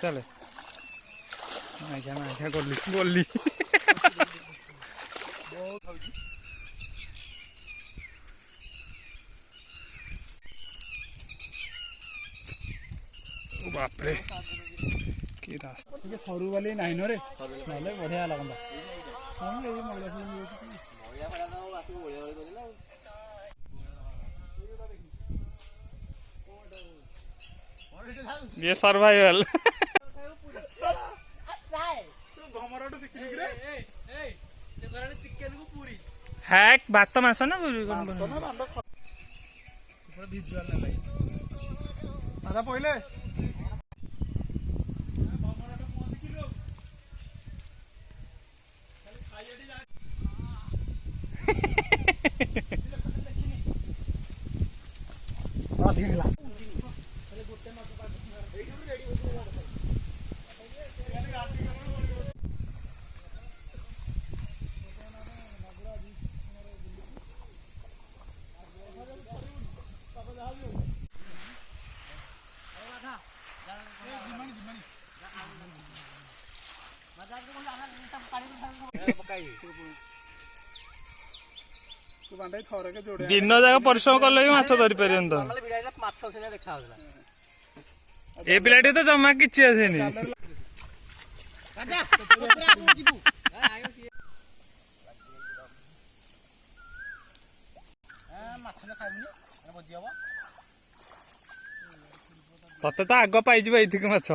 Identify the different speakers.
Speaker 1: चले नाइका गोली गोली बापरे कि रास्ता सरू वाली नहीं न रे बढ़िया लगता ये सर्वाइवल हैक भात मास ना पहले दिन जाक परिश्रम कले भी माछ धरी पारे तो ए पिलाटी तो जमा किछि आसेनी तते तो आग पाई माछ